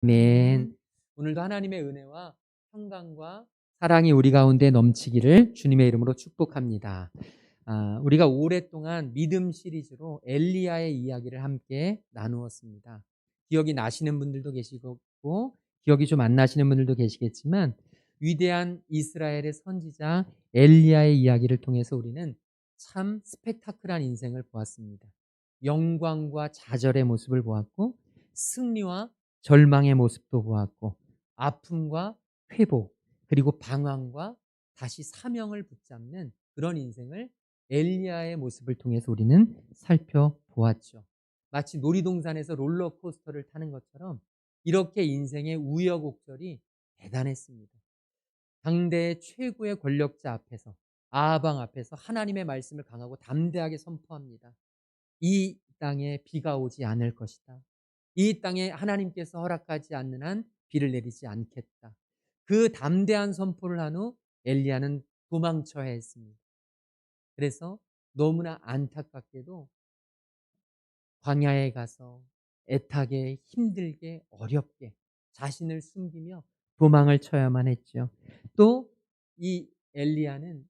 아멘. 오늘도 하나님의 은혜와 평강과 사랑이 우리 가운데 넘치기를 주님의 이름으로 축복합니다. 우리가 오랫동안 믿음 시리즈로 엘리야의 이야기를 함께 나누었습니다. 기억이 나시는 분들도 계시고 기억이 좀 안 나시는 분들도 계시겠지만 위대한 이스라엘의 선지자 엘리야의 이야기를 통해서 우리는 참 스펙타클한 인생을 보았습니다. 영광과 좌절의 모습을 보았고 승리와 절망의 모습도 보았고 아픔과 회복 그리고 방황과 다시 사명을 붙잡는 그런 인생을 엘리야의 모습을 통해서 우리는 살펴보았죠. 마치 놀이동산에서 롤러코스터를 타는 것처럼 이렇게 인생의 우여곡절이 대단했습니다. 당대의 최고의 권력자 앞에서 아방 앞에서 하나님의 말씀을 강하고 담대하게 선포합니다. 이 땅에 비가 오지 않을 것이다. 이 땅에 하나님께서 허락하지 않는 한 비를 내리지 않겠다. 그 담대한 선포를 한 후 엘리야는 도망쳐야 했습니다. 그래서 너무나 안타깝게도 광야에 가서 애타게 힘들게 어렵게 자신을 숨기며 도망을 쳐야만 했죠. 또 이 엘리야는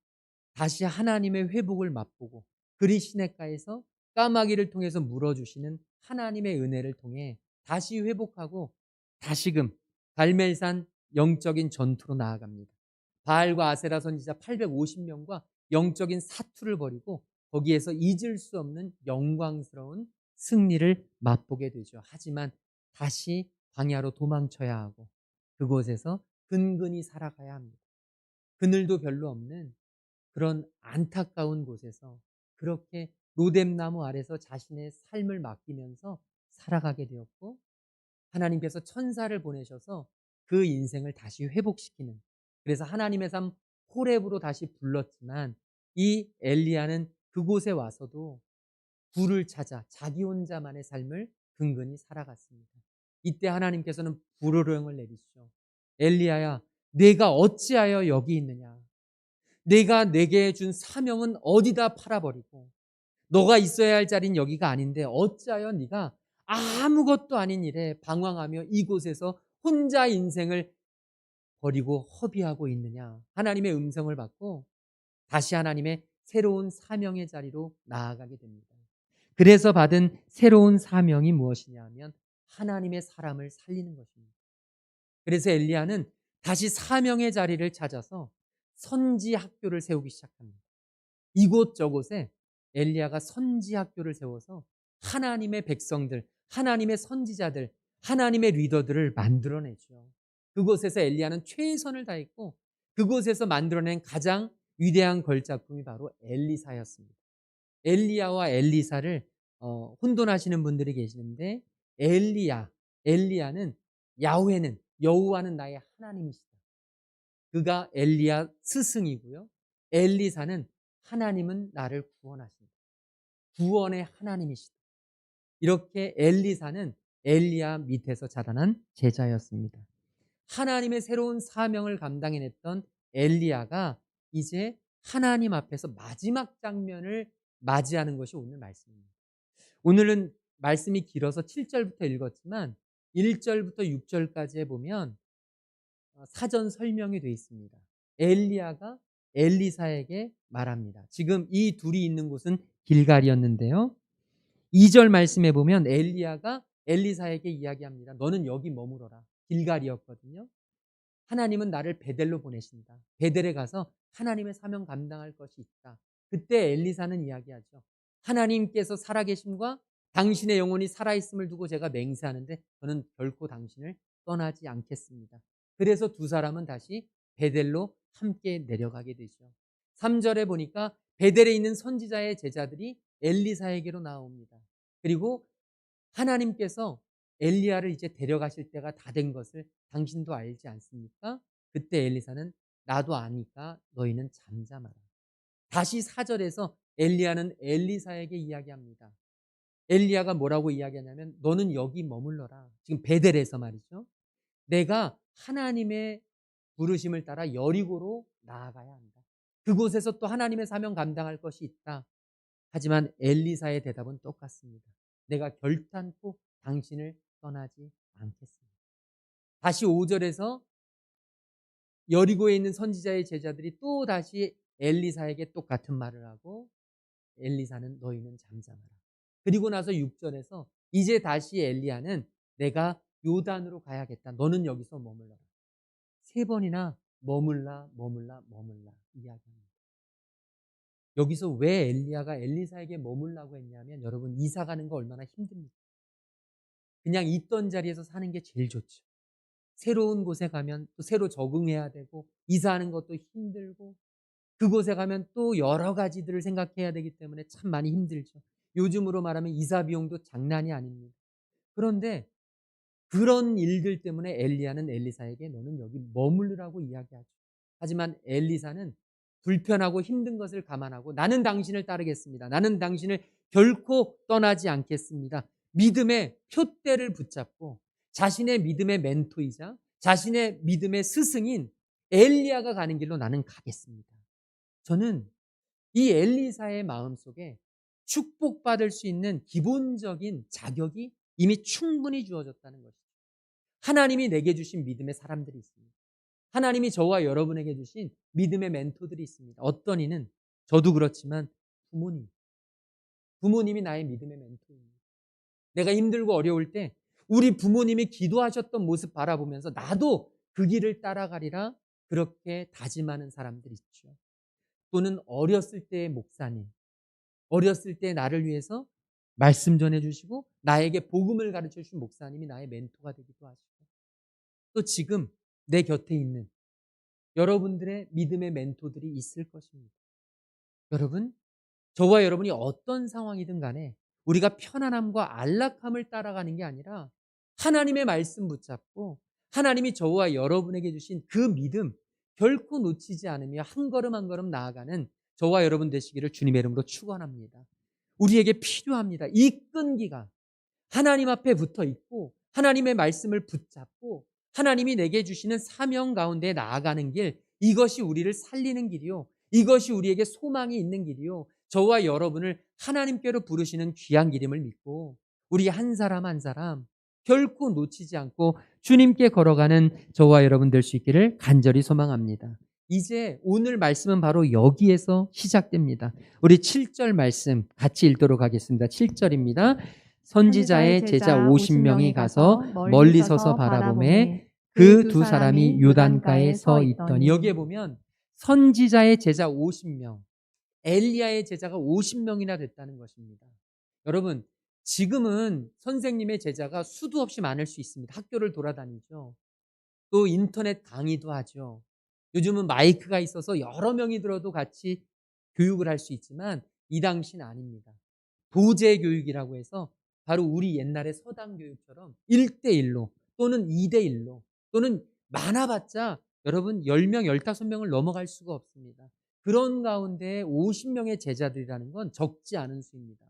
다시 하나님의 회복을 맛보고 그리 시냇가에서 까마귀를 통해서 물어주시는 하나님의 은혜를 통해 다시 회복하고 다시금 갈멜산 영적인 전투로 나아갑니다. 바알과 아세라 선지자 850명과 영적인 사투를 벌이고 거기에서 잊을 수 없는 영광스러운 승리를 맛보게 되죠. 하지만 다시 광야로 도망쳐야 하고 그곳에서 근근히 살아가야 합니다. 그늘도 별로 없는 그런 안타까운 곳에서 그렇게 로뎀나무 아래서 자신의 삶을 맡기면서 살아가게 되었고 하나님께서 천사를 보내셔서 그 인생을 다시 회복시키는 그래서 하나님의 삶 호렙으로 다시 불렀지만 이 엘리야는 그곳에 와서도 불을 찾아 자기 혼자만의 삶을 근근히 살아갔습니다. 이때 하나님께서는 불호령을 내리시죠. 엘리야야, 내가 어찌하여 여기 있느냐? 내가 내게 준 사명은 어디다 팔아버리고 너가 있어야 할 자리는 여기가 아닌데 어찌하여 네가 아무것도 아닌 일에 방황하며 이곳에서 혼자 인생을 버리고 허비하고 있느냐. 하나님의 음성을 받고 다시 하나님의 새로운 사명의 자리로 나아가게 됩니다. 그래서 받은 새로운 사명이 무엇이냐 하면 하나님의 사람을 살리는 것입니다. 그래서 엘리야는 다시 사명의 자리를 찾아서 선지 학교를 세우기 시작합니다. 이곳저곳에 엘리야가 선지 학교를 세워서 하나님의 백성들, 하나님의 선지자들, 하나님의 리더들을 만들어내죠. 그곳에서 엘리야는 최선을 다했고 그곳에서 만들어낸 가장 위대한 걸작품이 바로 엘리사였습니다. 엘리야와 엘리사를 혼돈하시는 분들이 계시는데 엘리야는 야훼는 여호와는 나의 하나님이시다. 그가 엘리야 스승이고요. 엘리사는 하나님은 나를 구원하신다. 구원의 하나님이시다. 이렇게 엘리사는 엘리야 밑에서 자라난 제자였습니다. 하나님의 새로운 사명을 감당해냈던 엘리야가 이제 하나님 앞에서 마지막 장면을 맞이하는 것이 오늘 말씀입니다. 오늘은 말씀이 길어서 7절부터 읽었지만 1절부터 6절까지에 보면 사전 설명이 되어 있습니다. 엘리야가 엘리사에게 말합니다. 지금 이 둘이 있는 곳은 길갈이었는데요. 2절 말씀에 보면 엘리야가 엘리사에게 이야기합니다. 너는 여기 머무러라. 길갈이었거든요. 하나님은 나를 베델로 보내신다. 베델에 가서 하나님의 사명 감당할 것이 있다. 그때 엘리사는 이야기하죠. 하나님께서 살아계심과 당신의 영혼이 살아있음을 두고 제가 맹세하는데 저는 결코 당신을 떠나지 않겠습니다. 그래서 두 사람은 다시 베델로 함께 내려가게 되죠. 3절에 보니까 베델에 있는 선지자의 제자들이 엘리사에게로 나옵니다. 그리고 하나님께서 엘리야를 이제 데려가실 때가 다 된 것을 당신도 알지 않습니까? 그때 엘리사는 나도 아니까 너희는 잠잠하라. 다시 4절에서 엘리야는 엘리사에게 이야기합니다. 엘리야가 뭐라고 이야기하냐면 너는 여기 머물러라. 지금 베델에서 말이죠. 내가 하나님의 부르심을 따라 여리고로 나아가야 한다. 그곳에서 또 하나님의 사명 감당할 것이 있다. 하지만 엘리사의 대답은 똑같습니다. 내가 결단코 당신을 떠나지 않겠습니다. 다시 5절에서 여리고에 있는 선지자의 제자들이 또 다시 엘리사에게 똑같은 말을 하고 엘리사는 너희는 잠잠하라. 그리고 나서 6절에서 이제 다시 엘리야는 내가 요단으로 가야겠다. 너는 여기서 머물러라. 3번이나 머물라 이야기합니다. 여기서 왜 엘리야가 엘리사에게 머물라고 했냐면 여러분 이사 가는 거 얼마나 힘듭니까? 그냥 있던 자리에서 사는 게 제일 좋죠. 새로운 곳에 가면 또 새로 적응해야 되고 이사하는 것도 힘들고 그곳에 가면 또 여러 가지들을 생각해야 되기 때문에 참 많이 힘들죠. 요즘으로 말하면 이사 비용도 장난이 아닙니다. 그런데 그런 일들 때문에 엘리야는 엘리사에게 너는 여기 머무르라고 이야기하죠. 하지만 엘리사는 불편하고 힘든 것을 감안하고 나는 당신을 따르겠습니다. 나는 당신을 결코 떠나지 않겠습니다. 믿음의 표대를 붙잡고 자신의 믿음의 멘토이자 자신의 믿음의 스승인 엘리야가 가는 길로 나는 가겠습니다. 저는 이 엘리사의 마음속에 축복받을 수 있는 기본적인 자격이 이미 충분히 주어졌다는 것이죠. 하나님이 내게 주신 믿음의 사람들이 있습니다. 하나님이 저와 여러분에게 주신 믿음의 멘토들이 있습니다. 어떤 이는 저도 그렇지만 부모님이 나의 믿음의 멘토입니다. 내가 힘들고 어려울 때 우리 부모님이 기도하셨던 모습 바라보면서 나도 그 길을 따라가리라 그렇게 다짐하는 사람들이 있죠. 또는 어렸을 때의 목사님, 어렸을 때 나를 위해서 말씀 전해주시고 나에게 복음을 가르쳐주신 목사님이 나의 멘토가 되기도 하시고 또 지금 내 곁에 있는 여러분들의 믿음의 멘토들이 있을 것입니다. 여러분, 저와 여러분이 어떤 상황이든 간에 우리가 편안함과 안락함을 따라가는 게 아니라 하나님의 말씀 붙잡고 하나님이 저와 여러분에게 주신 그 믿음 결코 놓치지 않으며 한 걸음 한 걸음 나아가는 저와 여러분 되시기를 주님의 이름으로 축원합니다. 우리에게 필요합니다. 이 끈기가 하나님 앞에 붙어 있고 하나님의 말씀을 붙잡고 하나님이 내게 주시는 사명 가운데 나아가는 길, 이것이 우리를 살리는 길이요, 이것이 우리에게 소망이 있는 길이요, 저와 여러분을 하나님께로 부르시는 귀한 길임을 믿고 우리 한 사람 한 사람 결코 놓치지 않고 주님께 걸어가는 저와 여러분 될 수 있기를 간절히 소망합니다. 이제 오늘 말씀은 바로 여기에서 시작됩니다. 우리 7절 말씀 같이 읽도록 하겠습니다. 7절입니다. 선지자의 제자 50명이 가서 멀리 서서 바라보매 그 두 사람이 요단가에 서 있더니, 여기에 보면 선지자의 제자 50명, 엘리야의 제자가 50명이나 됐다는 것입니다. 여러분, 지금은 선생님의 제자가 수도 없이 많을 수 있습니다. 학교를 돌아다니죠. 또 인터넷 강의도 하죠. 요즘은 마이크가 있어서 여러 명이 들어도 같이 교육을 할 수 있지만 이 당시는 아닙니다. 도제 교육이라고 해서 바로 우리 옛날의 서당 교육처럼 1대1로 또는 2대1로 또는 많아봤자 여러분 10명, 15명을 넘어갈 수가 없습니다. 그런 가운데 50명의 제자들이라는 건 적지 않은 수입니다.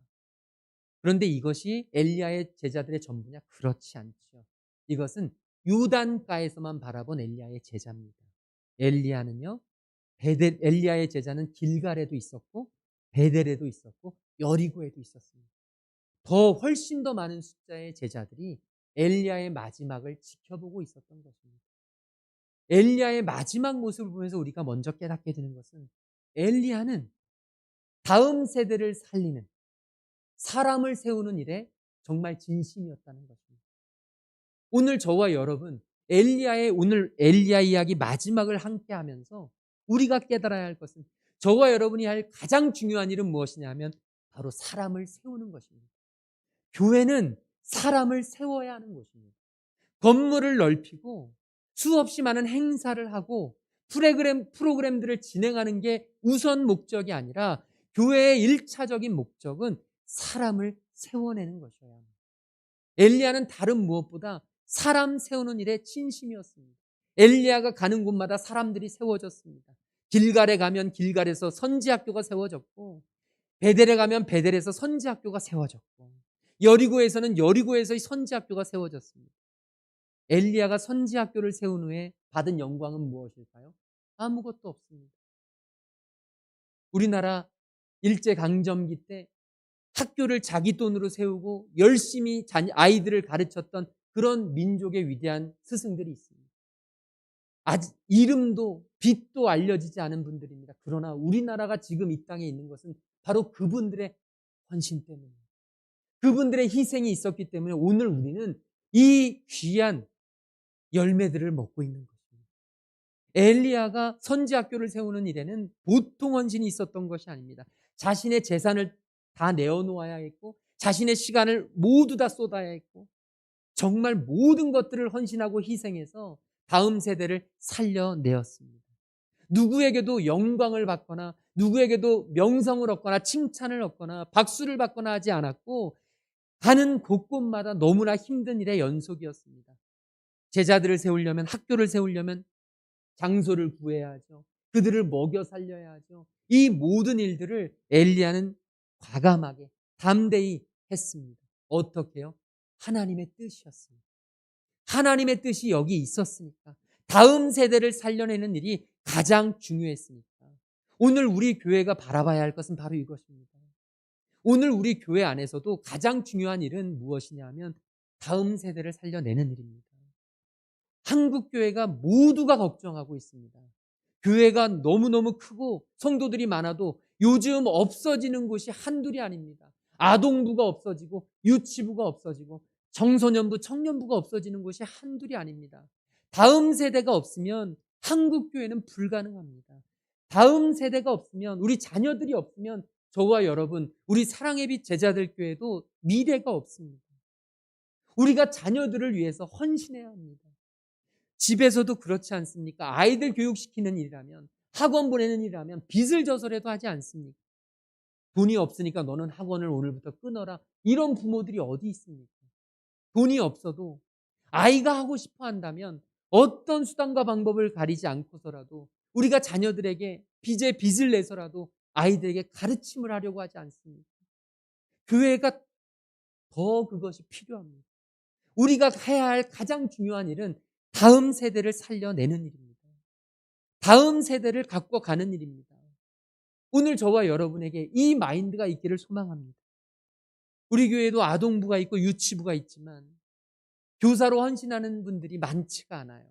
그런데 이것이 엘리야의 제자들의 전부냐? 그렇지 않죠. 이것은 요단가에서만 바라본 엘리야의 제자입니다. 엘리야는요, 엘리야의 제자는 길갈에도 있었고 베델에도 있었고 여리고에도 있었습니다. 더 훨씬 더 많은 숫자의 제자들이 엘리야의 마지막을 지켜보고 있었던 것입니다. 엘리야의 마지막 모습을 보면서 우리가 먼저 깨닫게 되는 것은 엘리야는 다음 세대를 살리는, 사람을 세우는 일에 정말 진심이었다는 것입니다. 오늘 저와 여러분 오늘 엘리야 이야기 마지막을 함께 하면서 우리가 깨달아야 할 것은, 저와 여러분이 할 가장 중요한 일은 무엇이냐 하면 바로 사람을 세우는 것입니다. 교회는 사람을 세워야 하는 곳입니다. 건물을 넓히고 수없이 많은 행사를 하고 프로그램들을 진행하는 게 우선 목적이 아니라 교회의 1차적인 목적은 사람을 세워내는 것이어야 합니다. 엘리야는 다른 무엇보다 사람 세우는 일에 진심이었습니다. 엘리야가 가는 곳마다 사람들이 세워졌습니다. 길갈에 가면 길갈에서 선지학교가 세워졌고 베델에 가면 베델에서 선지학교가 세워졌고 여리고에서는 여리고에서의 선지학교가 세워졌습니다. 엘리야가 선지학교를 세운 후에 받은 영광은 무엇일까요? 아무것도 없습니다. 우리나라 일제강점기 때 학교를 자기 돈으로 세우고 열심히 아이들을 가르쳤던 그런 민족의 위대한 스승들이 있습니다. 아직 이름도 빛도 알려지지 않은 분들입니다. 그러나 우리나라가 지금 이 땅에 있는 것은 바로 그분들의 헌신 때문입니다. 그분들의 희생이 있었기 때문에 오늘 우리는 이 귀한 열매들을 먹고 있는 것입니다. 엘리야가 선지학교를 세우는 일에는 보통 헌신이 있었던 것이 아닙니다. 자신의 재산을 다 내어놓아야 했고 자신의 시간을 모두 다 쏟아야 했고 정말 모든 것들을 헌신하고 희생해서 다음 세대를 살려내었습니다. 누구에게도 영광을 받거나 누구에게도 명성을 얻거나 칭찬을 얻거나 박수를 받거나 하지 않았고 가는 곳곳마다 너무나 힘든 일의 연속이었습니다. 제자들을 세우려면 학교를 세우려면 장소를 구해야 하죠. 그들을 먹여 살려야 하죠. 이 모든 일들을 엘리야는 과감하게 담대히 했습니다. 어떻게요? 하나님의 뜻이었습니다. 하나님의 뜻이 여기 있었으니까 다음 세대를 살려내는 일이 가장 중요했으니까 오늘 우리 교회가 바라봐야 할 것은 바로 이것입니다. 오늘 우리 교회 안에서도 가장 중요한 일은 무엇이냐 하면 다음 세대를 살려내는 일입니다. 한국 교회가 모두가 걱정하고 있습니다. 교회가 너무너무 크고 성도들이 많아도 요즘 없어지는 곳이 한둘이 아닙니다. 아동부가 없어지고 유치부가 없어지고 청소년부, 청년부가 없어지는 곳이 한둘이 아닙니다. 다음 세대가 없으면 한국 교회는 불가능합니다. 다음 세대가 없으면 우리 자녀들이 없으면 저와 여러분, 우리 사랑의 빛 제자들 교회도 미래가 없습니다. 우리가 자녀들을 위해서 헌신해야 합니다. 집에서도 그렇지 않습니까? 아이들 교육시키는 일이라면 학원 보내는 일이라면 빚을 져서라도 하지 않습니까? 돈이 없으니까 너는 학원을 오늘부터 끊어라. 이런 부모들이 어디 있습니까? 돈이 없어도 아이가 하고 싶어 한다면 어떤 수단과 방법을 가리지 않고서라도 우리가 자녀들에게 빚을 내서라도 아이들에게 가르침을 하려고 하지 않습니까? 교회가 더 그것이 필요합니다. 우리가 해야 할 가장 중요한 일은 다음 세대를 살려내는 일입니다. 다음 세대를 갖고 가는 일입니다. 오늘 저와 여러분에게 이 마인드가 있기를 소망합니다. 우리 교회에도 아동부가 있고 유치부가 있지만 교사로 헌신하는 분들이 많지가 않아요.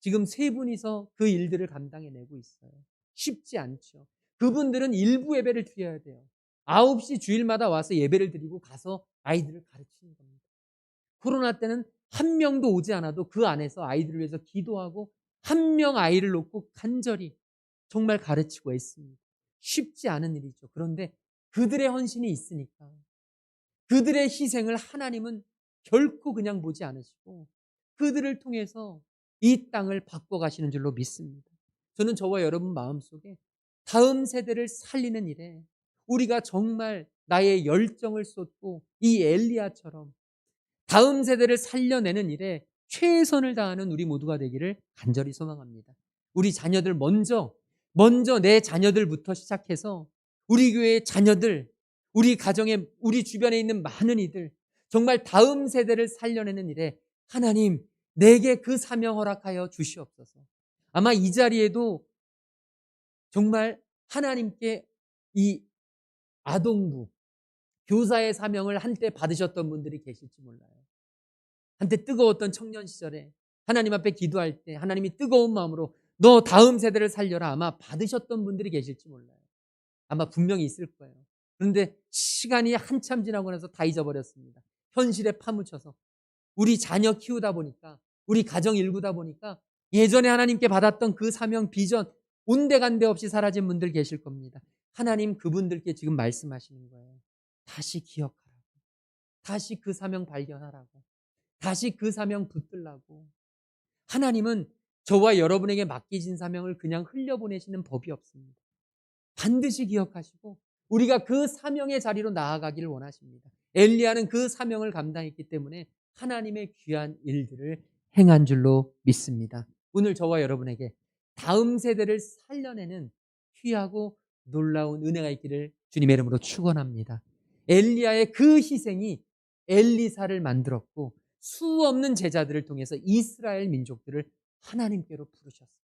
지금 3분이서 그 일들을 감당해내고 있어요. 쉽지 않죠. 그분들은 일부 예배를 드려야 돼요. 9시 주일마다 와서 예배를 드리고 가서 아이들을 가르치는 겁니다. 코로나 때는 한 명도 오지 않아도 그 안에서 아이들을 위해서 기도하고 한 명 아이를 놓고 간절히 정말 가르치고 했습니다. 쉽지 않은 일이죠. 그런데 그들의 헌신이 있으니까 그들의 희생을 하나님은 결코 그냥 보지 않으시고 그들을 통해서 이 땅을 바꿔가시는 줄로 믿습니다. 저는 저와 여러분 마음속에 다음 세대를 살리는 일에 우리가 정말 나의 열정을 쏟고 이 엘리야처럼 다음 세대를 살려내는 일에 최선을 다하는 우리 모두가 되기를 간절히 소망합니다. 우리 자녀들 먼저 내 자녀들부터 시작해서 우리 교회의 자녀들, 우리 가정에 우리 주변에 있는 많은 이들 정말 다음 세대를 살려내는 일에 하나님 내게 그 사명 허락하여 주시옵소서. 아마 이 자리에도 정말 하나님께 이 아동부 교사의 사명을 한때 받으셨던 분들이 계실지 몰라요. 한때 뜨거웠던 청년 시절에 하나님 앞에 기도할 때 하나님이 뜨거운 마음으로 너 다음 세대를 살려라 아마 받으셨던 분들이 계실지 몰라요. 아마 분명히 있을 거예요. 그런데 시간이 한참 지나고 나서 다 잊어버렸습니다. 현실에 파묻혀서 우리 자녀 키우다 보니까 우리 가정 일구다 보니까 예전에 하나님께 받았던 그 사명 비전 온데간데 없이 사라진 분들 계실 겁니다. 하나님 그분들께 지금 말씀하시는 거예요. 다시 기억하라고. 다시 그 사명 발견하라고. 다시 그 사명 붙들라고. 하나님은 저와 여러분에게 맡기신 사명을 그냥 흘려보내시는 법이 없습니다. 반드시 기억하시고 우리가 그 사명의 자리로 나아가기를 원하십니다. 엘리야는 그 사명을 감당했기 때문에 하나님의 귀한 일들을 행한 줄로 믿습니다. 오늘 저와 여러분에게 다음 세대를 살려내는 귀하고 놀라운 은혜가 있기를 주님의 이름으로 축원합니다. 엘리야의 그 희생이 엘리사를 만들었고 수없는 제자들을 통해서 이스라엘 민족들을 하나님께로 부르셨습니다.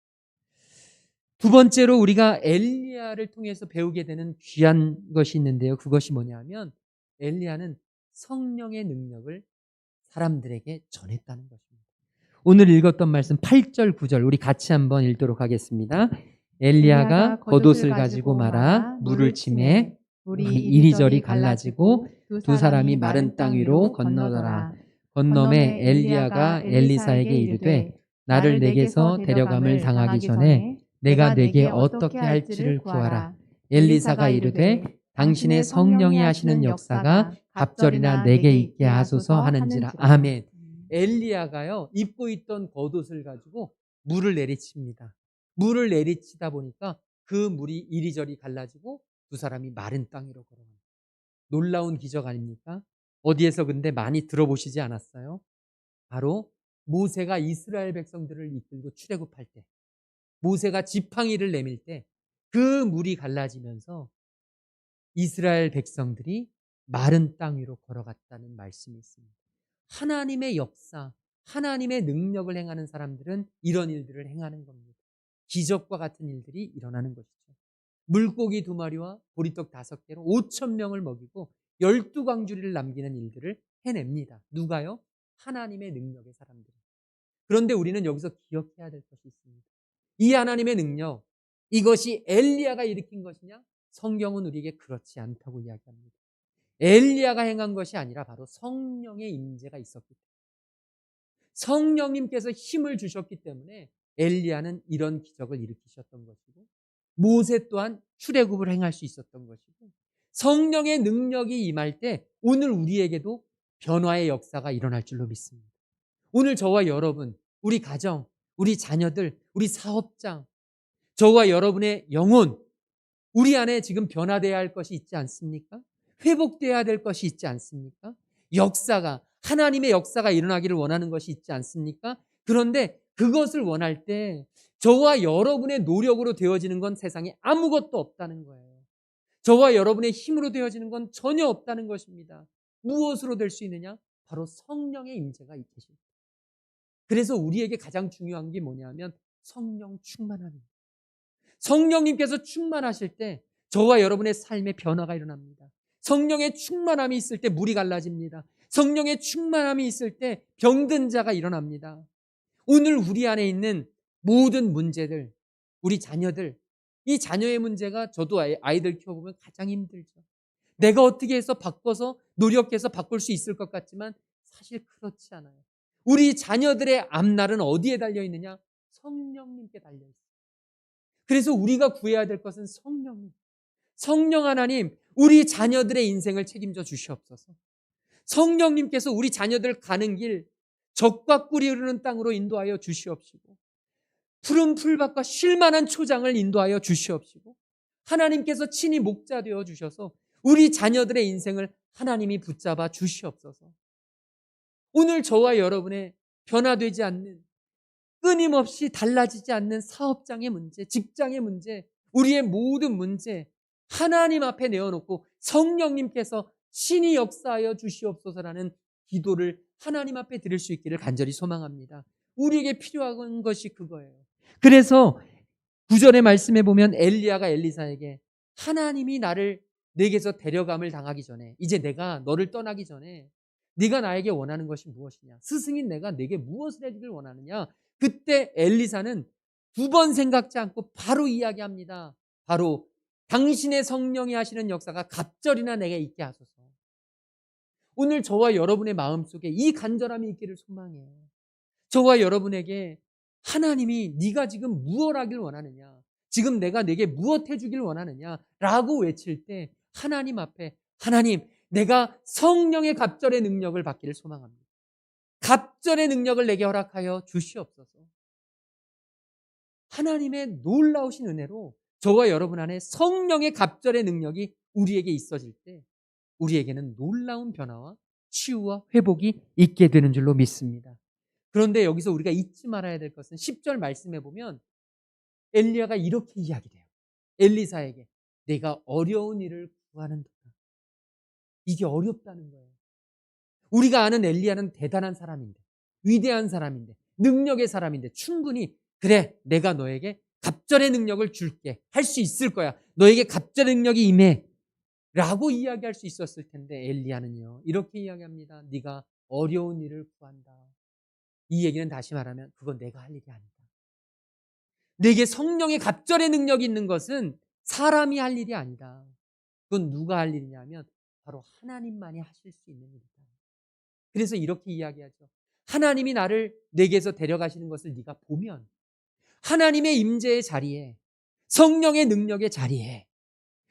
두 번째로 우리가 엘리야를 통해서 배우게 되는 귀한 것이 있는데요. 그것이 뭐냐면 엘리야는 성령의 능력을 사람들에게 전했다는 것입니다. 오늘 읽었던 말씀 8절 9절 우리 같이 한번 읽도록 하겠습니다. 엘리야가 겉옷을 가지고 말아 물을 치매 물이 이리저리 갈라지고 두 사람이 마른 땅 위로 건너더라. 건너매 엘리야가 엘리사에게 이르되 나를 내게서 데려감을 당하기 전에 내가 내게 어떻게 할지를 구하라. 엘리사가 이르되 당신의 성령이 하시는 역사가 갑절이나 내게 있게 하소서 하는지라. 아멘. 엘리야가요 입고 있던 겉옷을 가지고 물을 내리칩니다. 물을 내리치다 보니까 그 물이 이리저리 갈라지고 두 사람이 마른 땅 위로 걸어갑니다. 놀라운 기적 아닙니까? 어디에서 근데 많이 들어보시지 않았어요? 바로 모세가 이스라엘 백성들을 이끌고 출애굽할 때, 모세가 지팡이를 내밀 때 그 물이 갈라지면서 이스라엘 백성들이 마른 땅 위로 걸어갔다는 말씀이 있습니다. 하나님의 역사, 하나님의 능력을 행하는 사람들은 이런 일들을 행하는 겁니다. 기적과 같은 일들이 일어나는 것이죠. 물고기 2마리와 보리떡 5개로 5,000명을 먹이고 12광주리를 남기는 일들을 해냅니다. 누가요? 하나님의 능력의 사람들. 그런데 우리는 여기서 기억해야 될 것이 있습니다. 이 하나님의 능력, 이것이 엘리야가 일으킨 것이냐? 성경은 우리에게 그렇지 않다고 이야기합니다. 엘리야가 행한 것이 아니라 바로 성령의 임재가 있었기 때문에, 성령님께서 힘을 주셨기 때문에 엘리야는 이런 기적을 일으키셨던 것이고, 모세 또한 출애굽을 행할 수 있었던 것이고, 성령의 능력이 임할 때 오늘 우리에게도 변화의 역사가 일어날 줄로 믿습니다. 오늘 저와 여러분, 우리 가정, 우리 자녀들, 우리 사업장, 저와 여러분의 영혼, 우리 안에 지금 변화되어야 할 것이 있지 않습니까? 회복되어야 될 것이 있지 않습니까? 역사가, 하나님의 역사가 일어나기를 원하는 것이 있지 않습니까? 그런데 그것을 원할 때 저와 여러분의 노력으로 되어지는 건 세상에 아무것도 없다는 거예요. 저와 여러분의 힘으로 되어지는 건 전혀 없다는 것입니다. 무엇으로 될 수 있느냐? 바로 성령의 임재가 계십니다. 그래서 우리에게 가장 중요한 게 뭐냐면 성령 충만함입니다. 성령님께서 충만하실 때 저와 여러분의 삶에 변화가 일어납니다. 성령의 충만함이 있을 때 물이 갈라집니다. 성령의 충만함이 있을 때 병든 자가 일어납니다. 오늘 우리 안에 있는 모든 문제들, 우리 자녀들, 이 자녀의 문제가 저도 아이들 키워보면 가장 힘들죠. 내가 어떻게 해서 바꿔서 노력해서 바꿀 수 있을 것 같지만 사실 그렇지 않아요. 우리 자녀들의 앞날은 어디에 달려있느냐? 성령님께 달려있어요. 그래서 우리가 구해야 될 것은 성령님. 성령 하나님, 우리 자녀들의 인생을 책임져 주시옵소서. 성령님께서 우리 자녀들 가는 길, 적과 꿀이 흐르는 땅으로 인도하여 주시옵시고, 푸른 풀밭과 쉴만한 초장을 인도하여 주시옵시고, 하나님께서 친히 목자 되어 주셔서 우리 자녀들의 인생을 하나님이 붙잡아 주시옵소서. 오늘 저와 여러분의 변화되지 않는, 끊임없이 달라지지 않는 사업장의 문제, 직장의 문제, 우리의 모든 문제 하나님 앞에 내어놓고 성령님께서 신이 역사하여 주시옵소서라는 기도를 하나님 앞에 드릴 수 있기를 간절히 소망합니다. 우리에게 필요한 것이 그거예요. 그래서 9절의 말씀에 보면 엘리야가 엘리사에게 하나님이 나를 내게서 데려감을 당하기 전에, 이제 내가 너를 떠나기 전에 네가 나에게 원하는 것이 무엇이냐? 스승인 내가 내게 무엇을 해주길 원하느냐? 그때 엘리사는 2번 생각지 않고 바로 이야기합니다. 바로 당신의 성령이 하시는 역사가 갑절이나 내게 있게 하소서. 오늘 저와 여러분의 마음속에 이 간절함이 있기를 소망해요. 저와 여러분에게 하나님이 네가 지금 무엇 하길 원하느냐, 지금 내가 내게 무엇 해주길 원하느냐 라고 외칠 때 하나님 앞에, 하나님 내가 성령의 갑절의 능력을 받기를 소망합니다. 갑절의 능력을 내게 허락하여 주시옵소서. 하나님의 놀라우신 은혜로 저와 여러분 안에 성령의 갑절의 능력이 우리에게 있어질 때 우리에게는 놀라운 변화와 치유와 회복이 있게 되는 줄로 믿습니다. 그런데 여기서 우리가 잊지 말아야 될 것은 10절 말씀해 보면 엘리야가 이렇게 이야기돼요. 엘리사에게 내가 어려운 일을 구하는 도다. 이게 어렵다는 거예요. 우리가 아는 엘리야는 대단한 사람인데, 위대한 사람인데, 능력의 사람인데 충분히 그래 내가 너에게 갑절의 능력을 줄게, 할 수 있을 거야, 너에게 갑절의 능력이 임해 라고 이야기할 수 있었을 텐데 엘리야는요 이렇게 이야기합니다. 네가 어려운 일을 구한다. 이 얘기는 다시 말하면 그건 내가 할 일이 아니다. 내게 성령의 갑절의 능력이 있는 것은 사람이 할 일이 아니다. 그건 누가 할 일이냐면 바로 하나님만이 하실 수 있는 일이다. 그래서 이렇게 이야기하죠. 하나님이 나를 내게서 데려가시는 것을 네가 보면 하나님의 임재의 자리에, 성령의 능력의 자리에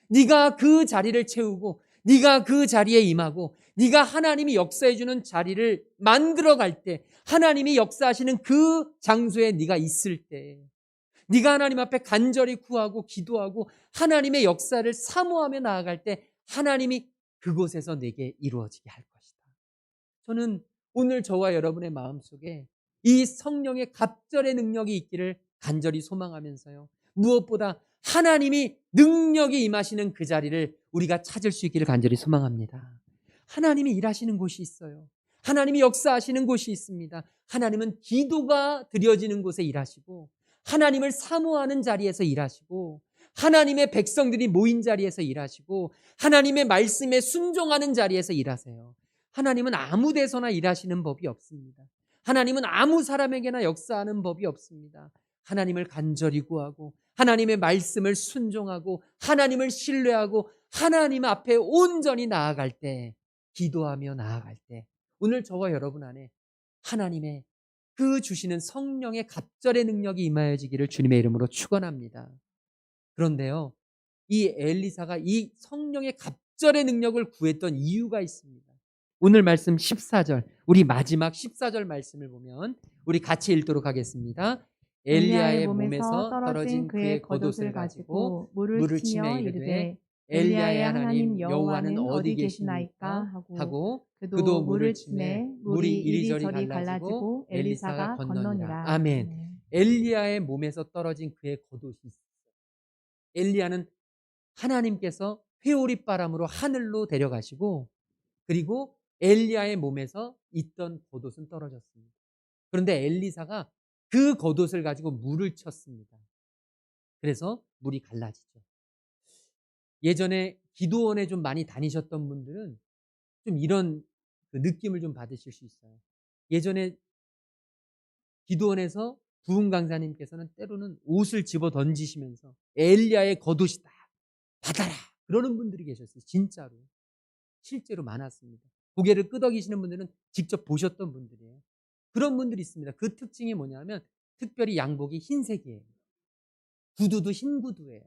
네가 그 자리를 채우고 네가 그 자리에 임하고 네가 하나님이 역사해 주는 자리를 만들어 갈 때, 하나님이 역사하시는 그 장소에 네가 있을 때, 네가 하나님 앞에 간절히 구하고 기도하고 하나님의 역사를 사모하며 나아갈 때 하나님이 그곳에서 내게 이루어지게 할 것이다. 저는 오늘 저와 여러분의 마음속에 이 성령의 갑절의 능력이 있기를 간절히 소망하면서요, 무엇보다 하나님이 능력이 임하시는 그 자리를 우리가 찾을 수 있기를 간절히 소망합니다. 하나님이 일하시는 곳이 있어요. 하나님이 역사하시는 곳이 있습니다. 하나님은 기도가 드려지는 곳에 일하시고, 하나님을 사모하는 자리에서 일하시고, 하나님의 백성들이 모인 자리에서 일하시고, 하나님의 말씀에 순종하는 자리에서 일하세요. 하나님은 아무 데서나 일하시는 법이 없습니다. 하나님은 아무 사람에게나 역사하는 법이 없습니다. 하나님을 간절히 구하고 하나님의 말씀을 순종하고 하나님을 신뢰하고 하나님 앞에 온전히 나아갈 때, 기도하며 나아갈 때 오늘 저와 여러분 안에 하나님의 그 주시는 성령의 갑절의 능력이 임하여지기를 주님의 이름으로 축원합니다. 그런데요, 이 엘리사가 이 성령의 갑절의 능력을 구했던 이유가 있습니다. 오늘 말씀 14절, 우리 마지막 14절 말씀을 보면 우리 같이 읽도록 하겠습니다. 엘리야의 몸에서 떨어진 그의 겉옷을 가지고 물을 치며 이르되 엘리야의 하나님 여호와는 어디 계시나이까 하고 그도 물을 치매 물이 이리저리 갈라지고 엘리사가 건너니라. 아멘. 엘리야의 몸에서 떨어진 그의 겉옷이 있어요. 엘리야는 하나님께서 회오리 바람으로 하늘로 데려가시고, 그리고 엘리야의 몸에서 있던 겉옷은 떨어졌습니다. 그런데 엘리사가 그 겉옷을 가지고 물을 쳤습니다. 그래서 물이 갈라지죠. 예전에 기도원에 좀 많이 다니셨던 분들은 좀 이런 그 느낌을 좀 받으실 수 있어요. 예전에 기도원에서 부흥 강사님께서는 때로는 옷을 집어 던지시면서 엘리야의 겉옷이다, 받아라, 그러는 분들이 계셨어요. 진짜로. 실제로 많았습니다. 고개를 끄덕이시는 분들은 직접 보셨던 분들이에요. 그런 분들이 있습니다. 그 특징이 뭐냐면 특별히 양복이 흰색이에요. 구두도 흰 구두예요.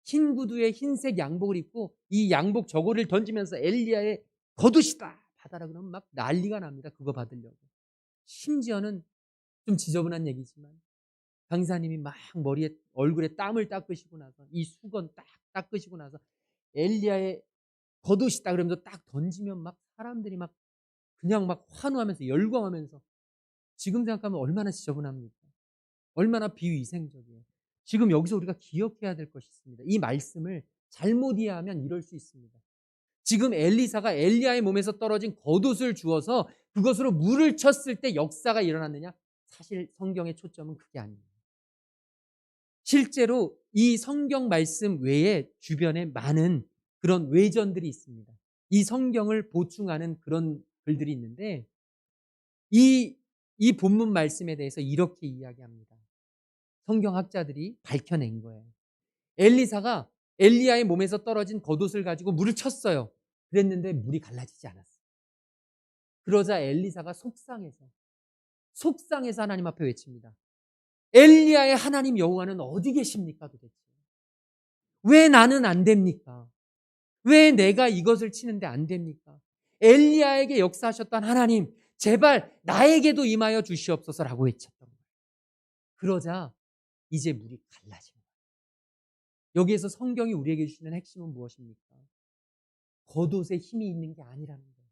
흰 구두에 흰색 양복을 입고 이 양복 저고리를 던지면서 엘리야의 겉옷이다, 받아라 그러면 막 난리가 납니다. 그거 받으려고. 심지어는 좀 지저분한 얘기지만 강사님이 막 머리에 얼굴에 땀을 닦으시고 나서 이 수건 딱 닦으시고 나서 엘리야의 겉옷이다 그러면서 딱 던지면 막 사람들이 막 그냥 막 환호하면서 열광하면서, 지금 생각하면 얼마나 지저분합니까? 얼마나 비위생적이에요. 지금 여기서 우리가 기억해야 될 것이 있습니다. 이 말씀을 잘못 이해하면 이럴 수 있습니다. 지금 엘리사가 엘리야의 몸에서 떨어진 겉옷을 주어서 그것으로 물을 쳤을 때 역사가 일어났느냐? 사실 성경의 초점은 그게 아닙니다. 실제로 이 성경 말씀 외에 주변에 많은 그런 외전들이 있습니다. 이 성경을 보충하는 그런 글들이 있는데 이 본문 말씀에 대해서 이렇게 이야기합니다. 성경학자들이 밝혀낸 거예요. 엘리사가 엘리야의 몸에서 떨어진 겉옷을 가지고 물을 쳤어요. 그랬는데 물이 갈라지지 않았어요. 그러자 엘리사가 속상해서 하나님 앞에 외칩니다. 엘리야의 하나님 여호와는 어디 계십니까 도대체? 왜 나는 안 됩니까? 왜 내가 이것을 치는데 안 됩니까? 엘리야에게 역사하셨던 하나님, 제발 나에게도 임하여 주시옵소서라고 외쳤던 거예요. 그러자 이제 물이 갈라진 거예요. 여기에서 성경이 우리에게 주시는 핵심은 무엇입니까? 겉옷에 힘이 있는 게 아니라는 거예요.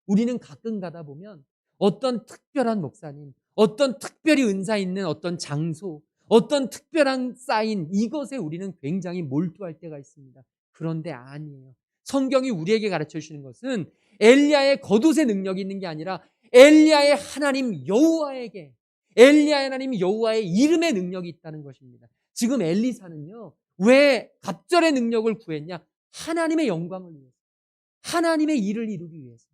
우리는 가끔 가다 보면 어떤 특별한 목사님, 어떤 특별히 은사 있는 어떤 장소, 어떤 특별한 사인, 이것에 우리는 굉장히 몰두할 때가 있습니다. 그런데 아니에요. 성경이 우리에게 가르쳐 주시는 것은 엘리야의 겉옷의 능력이 있는 게 아니라 엘리야의 하나님 여호와에게, 엘리야의 하나님 여호와의 이름의 능력이 있다는 것입니다. 지금 엘리사는요, 왜 갑절의 능력을 구했냐? 하나님의 영광을 위해서, 하나님의 일을 이루기 위해서,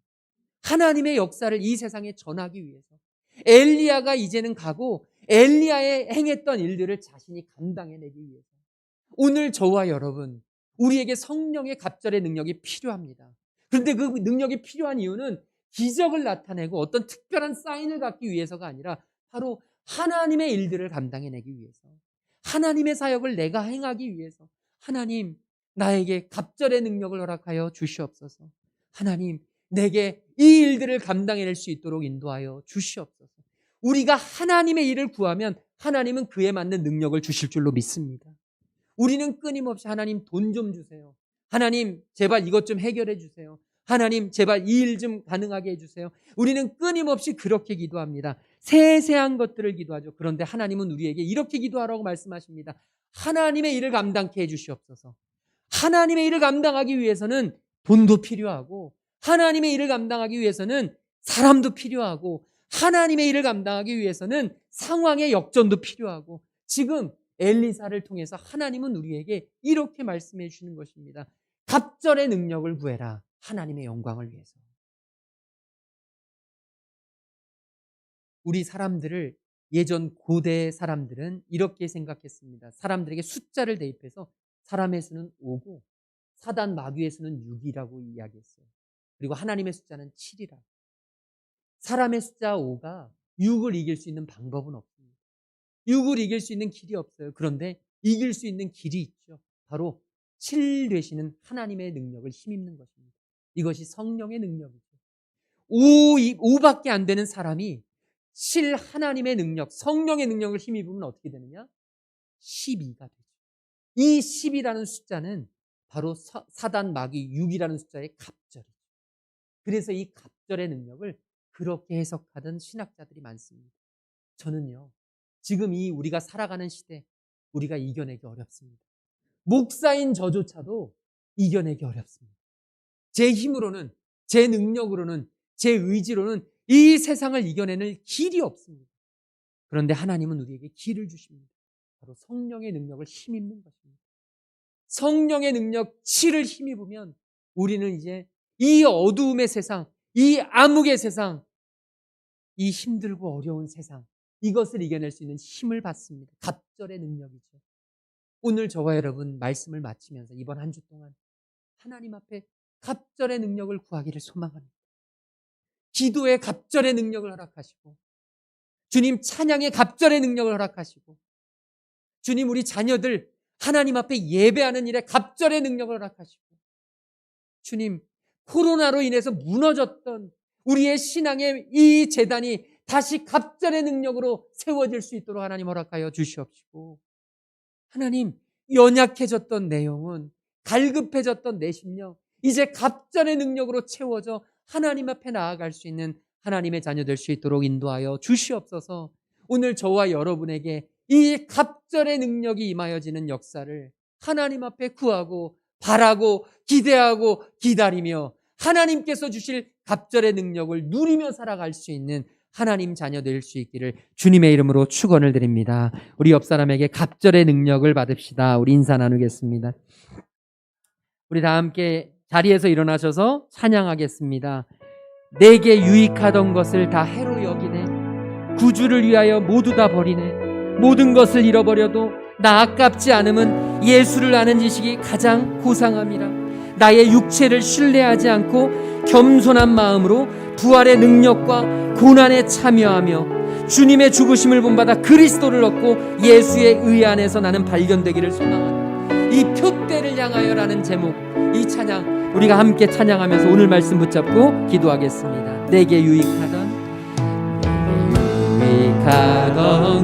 하나님의 역사를 이 세상에 전하기 위해서 엘리야가 이제는 가고 엘리야의 행했던 일들을 자신이 감당해내기 위해서 오늘 저와 여러분, 우리에게 성령의 갑절의 능력이 필요합니다. 그런데 그 능력이 필요한 이유는 기적을 나타내고 어떤 특별한 사인을 갖기 위해서가 아니라 바로 하나님의 일들을 감당해내기 위해서, 하나님의 사역을 내가 행하기 위해서, 하나님 나에게 갑절의 능력을 허락하여 주시옵소서. 하나님 내게 이 일들을 감당해낼 수 있도록 인도하여 주시옵소서. 우리가 하나님의 일을 구하면 하나님은 그에 맞는 능력을 주실 줄로 믿습니다. 우리는 끊임없이 하나님 돈 좀 주세요. 하나님 제발 이것 좀 해결해 주세요. 하나님 제발 이 일 좀 가능하게 해주세요. 우리는 끊임없이 그렇게 기도합니다. 세세한 것들을 기도하죠. 그런데 하나님은 우리에게 이렇게 기도하라고 말씀하십니다. 하나님의 일을 감당케 해주시옵소서. 하나님의 일을 감당하기 위해서는 돈도 필요하고, 하나님의 일을 감당하기 위해서는 사람도 필요하고, 하나님의 일을 감당하기 위해서는 상황의 역전도 필요하고, 지금 엘리사를 통해서 하나님은 우리에게 이렇게 말씀해 주시는 것입니다. 갑절의 능력을 구해라. 하나님의 영광을 위해서. 우리 사람들을, 예전 고대 사람들은 이렇게 생각했습니다. 사람들에게 숫자를 대입해서 사람의 수는 5고 사단 마귀의 수는 6이라고 이야기했어요. 그리고 하나님의 숫자는 7이라. 사람의 숫자 5가 6을 이길 수 있는 방법은 없습니다. 6을 이길 수 있는 길이 없어요. 그런데 이길 수 있는 길이 있죠. 바로 7 되시는 하나님의 능력을 힘입는 것입니다. 이것이 성령의 능력이죠. 5밖에 안 되는 사람이 7 하나님의 능력, 성령의 능력을 힘입으면 어떻게 되느냐? 12가 되죠. 이 10이라는 숫자는 바로 사단 마귀 6이라는 숫자의 갑절이죠. 그래서 이 갑절의 능력을 그렇게 해석하던 신학자들이 많습니다. 저는요, 지금 이 우리가 살아가는 시대, 우리가 이겨내기 어렵습니다. 목사인 저조차도 이겨내기 어렵습니다. 제 힘으로는, 제 능력으로는, 제 의지로는 이 세상을 이겨내는 길이 없습니다. 그런데 하나님은 우리에게 길을 주십니다. 바로 성령의 능력을 힘입는 것입니다. 성령의 능력 7을 힘입으면 우리는 이제 이 어두움의 세상, 이 암흑의 세상, 이 힘들고 어려운 세상, 이것을 이겨낼 수 있는 힘을 받습니다. 갑절의 능력이죠. 오늘 저와 여러분 말씀을 마치면서 이번 한 주 동안 하나님 앞에 갑절의 능력을 구하기를 소망합니다. 기도의 갑절의 능력을 허락하시고, 주님 찬양의 갑절의 능력을 허락하시고, 주님 우리 자녀들 하나님 앞에 예배하는 일에 갑절의 능력을 허락하시고, 주님 코로나로 인해서 무너졌던 우리의 신앙의 이 재단이 다시 갑절의 능력으로 세워질 수 있도록 하나님 허락하여 주시옵시고, 하나님 연약해졌던 내 영혼, 갈급해졌던 내 심령, 이제 갑절의 능력으로 채워져 하나님 앞에 나아갈 수 있는 하나님의 자녀 될 수 있도록 인도하여 주시옵소서. 오늘 저와 여러분에게 이 갑절의 능력이 임하여지는 역사를 하나님 앞에 구하고 바라고 기대하고 기다리며 하나님께서 주실 갑절의 능력을 누리며 살아갈 수 있는 하나님 자녀 될 수 있기를 주님의 이름으로 축원을 드립니다. 우리 옆 사람에게 갑절의 능력을 받읍시다. 우리 인사 나누겠습니다. 우리 다 함께 자리에서 일어나셔서 찬양하겠습니다. 내게 유익하던 것을 다 해로 여기네. 구주를 위하여 모두 다 버리네. 모든 것을 잃어버려도 나 아깝지 않음은 예수를 아는 지식이 가장 고상함이라. 나의 육체를 신뢰하지 않고 겸손한 마음으로 부활의 능력과 고난에 참여하며 주님의 죽으심을 본받아 그리스도를 얻고 예수의 의 안에서 나는 발견되기를 소망하노라. 이 표대를 향하여라는 제목, 이 찬양 우리가 함께 찬양하면서 오늘 말씀 붙잡고 기도하겠습니다. 내게 유익하던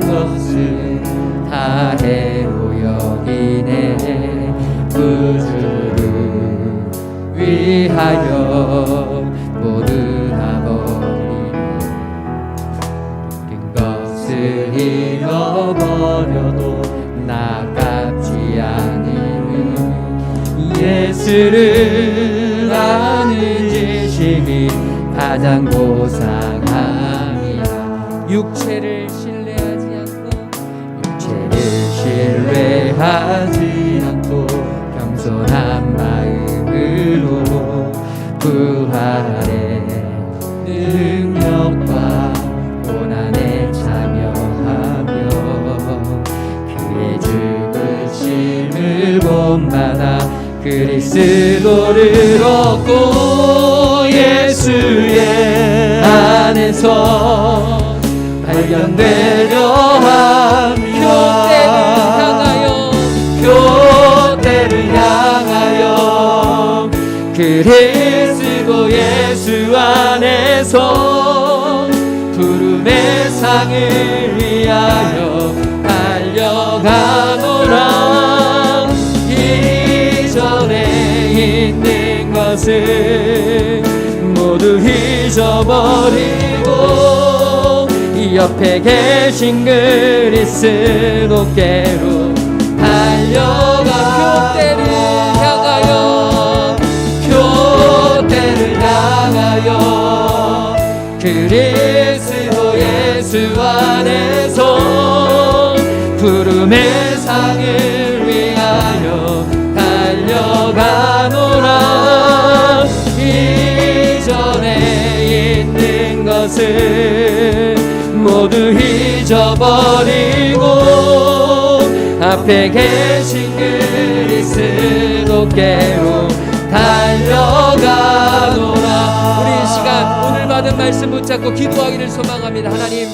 것을 다 해로 여기네. 구주를 위하여 모두 다 버리네. 모든 것을 잃어버려도 나깝지 않은 예수를 아는 지식이 가장 고상함이라. 육체를 신뢰하지 않고 겸손한 마음으로 부활의 그리스도를 얻고 예수의 안에서 발견되려 합니다. 교대를 향하여 그리스도 예수 안에서 부름의 상을 위하여 달려가노라. 이전에 있는 것을 모두 잊어버리고 옆에 계신 그리스도께로 달려가. 교대를 향하여 그리스도 예수 안에서 부름의 상을 위하여 달려가노라. 이전에 있는 것을 모두 잊어버리고 앞에 계신 그리스도께로 달려가노라. 우리 이 시간 오늘 받은 말씀 붙잡고 기도하기를 소망합니다. 하나님,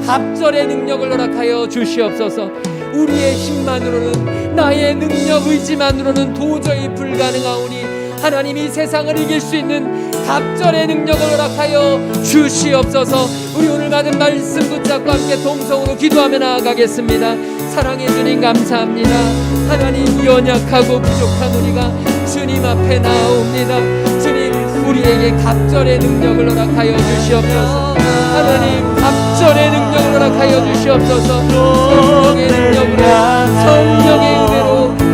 갑절의 능력을 허락하여 주시옵소서. 우리의 힘만으로는, 나의 능력 의지만으로는 도저히 불가능하오니 하나님, 이 세상을 이길 수 있는 갑절의 능력을 허락하여 주시옵소서. 우리 오늘 받은 말씀 붙잡고 함께 동성으로 기도하며 나아가겠습니다. 사랑해 주님, 감사합니다. 하나님, 연약하고 부족한 우리가 주님 앞에 나옵니다. 주님, 우리에게 갑절의 능력을 허락하여 주시옵소서. 하나님, 갑절의 능력을 허락하여 주시옵소서. 성령의 능력으로, 성령의 은혜로,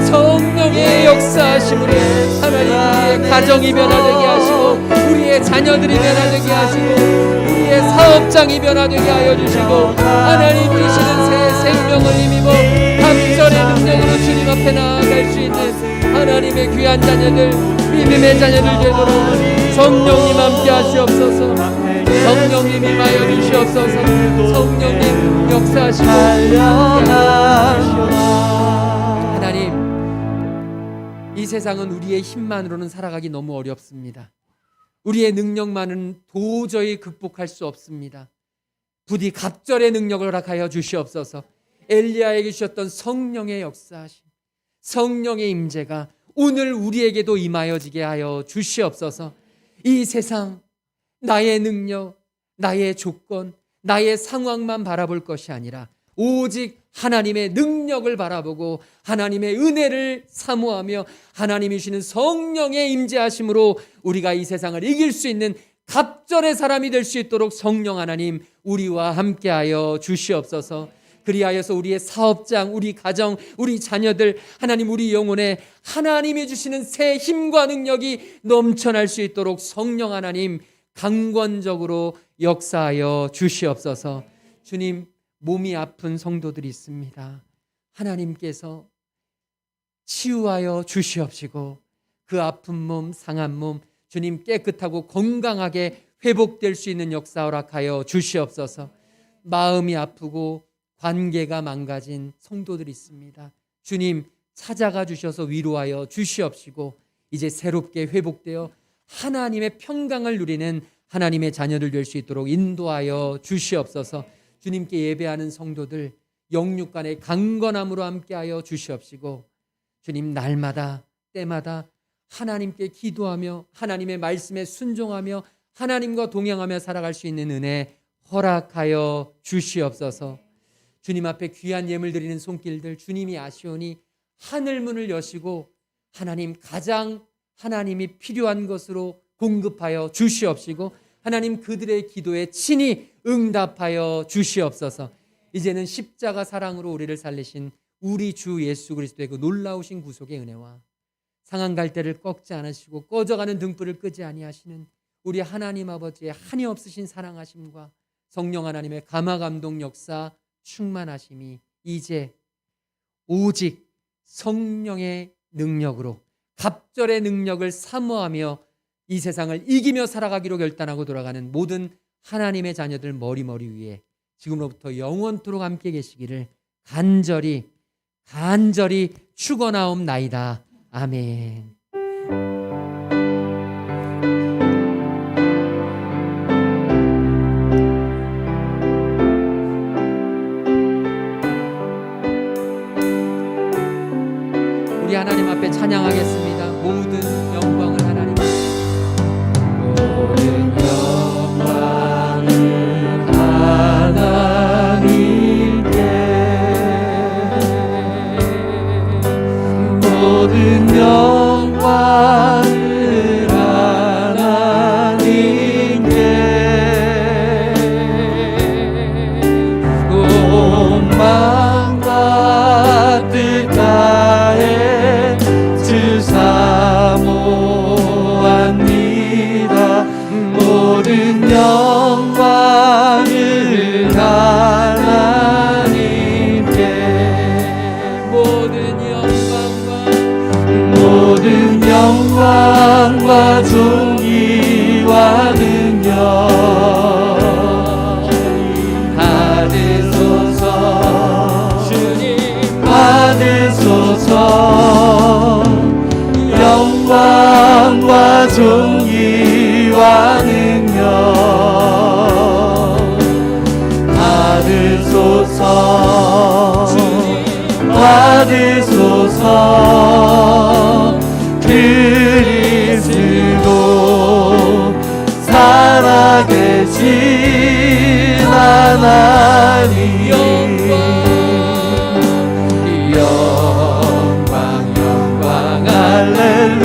성령의 역사하심으로 하나님, 우리의 가정이 변화되게 하시고 우리의 자녀들이 변화되게 하시고 우리의 사업장이 변화되게 하여 주시고 하나님, 주시는 새 생명을 힘입어 갑절의 능력으로 주님 앞에 나아갈 수 있는 하나님의 귀한 자녀들, 믿음의 자녀들 되도록 성령님 함께 하시옵소서. 성령님 임하여 주시옵소서. 성령님 역사하시고 하나님, 이 세상은 우리의 힘만으로는 살아가기 너무 어렵습니다. 우리의 능력만은 도저히 극복할 수 없습니다. 부디 갑절의 능력을 허락하여 주시옵소서. 엘리야에게 주셨던 성령의 역사하심, 성령의 임재가 오늘 우리에게도 임하여지게 하여 주시옵소서. 이 세상, 나의 능력, 나의 조건, 나의 상황만 바라볼 것이 아니라 오직 하나님의 능력을 바라보고 하나님의 은혜를 사모하며 하나님이 주시는 성령의 임재하심으로 우리가 이 세상을 이길 수 있는 갑절의 사람이 될 수 있도록 성령 하나님, 우리와 함께하여 주시옵소서. 그리하여서 우리의 사업장, 우리 가정, 우리 자녀들, 하나님, 우리 영혼에 하나님이 주시는 새 힘과 능력이 넘쳐날 수 있도록 성령 하나님, 강권적으로 역사하여 주시옵소서. 주님, 몸이 아픈 성도들이 있습니다. 하나님께서 치유하여 주시옵시고 그 아픈 몸, 상한 몸 주님 깨끗하고 건강하게 회복될 수 있는 역사 허락하여 주시옵소서. 마음이 아프고 관계가 망가진 성도들이 있습니다. 주님, 찾아가 주셔서 위로하여 주시옵시고 이제 새롭게 회복되어 하나님의 평강을 누리는 하나님의 자녀들 될 수 있도록 인도하여 주시옵소서. 주님께 예배하는 성도들 영육간의 강건함으로 함께하여 주시옵시고 주님, 날마다 때마다 하나님께 기도하며 하나님의 말씀에 순종하며 하나님과 동행하며 살아갈 수 있는 은혜 허락하여 주시옵소서. 주님 앞에 귀한 예물 드리는 손길들 주님이 아시오니 하늘문을 여시고 하나님, 가장 하나님이 필요한 것으로 공급하여 주시옵시고 하나님, 그들의 기도에 친히 응답하여 주시옵소서. 이제는 십자가 사랑으로 우리를 살리신 우리 주 예수 그리스도의 그 놀라우신 구속의 은혜와 상한 갈대를 꺾지 않으시고 꺼져가는 등불을 끄지 아니하시는 우리 하나님 아버지의 한이 없으신 사랑하심과 성령 하나님의 감화 감동 역사 충만하심이 이제 오직 성령의 능력으로 갑절의 능력을 사모하며 이 세상을 이기며 살아가기로 결단하고 돌아가는 모든 하나님의 자녀들 머리 위에 지금로부터 영원토록 함께 계시기를 간절히 축원하옵나이다. 아멘. 우리 하나님 앞에 찬양하겠습니다. 모든 영광을 하나님께, 모든 영광을 하나님께, 모든 영광을 하나님께, 온 마음과 뜻 다해 주 사모합니다. 모든 영광을 하나님께, 모든 영광과 존귀와 능력 받으소서. 주님 받으소서. 영광과 존귀와 능력 받으소서. 받으소서. 그리스도 살아계신 하나님, 영광 할렐루야.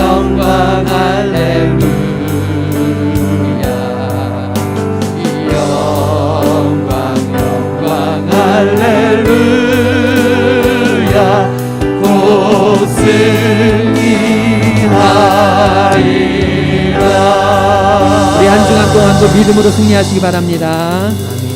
영광 할렐루야. 영광 할렐루야. 곧 승리하리라. 우리 한 주간 동안도 믿음으로 승리하시기 바랍니다. 아멘.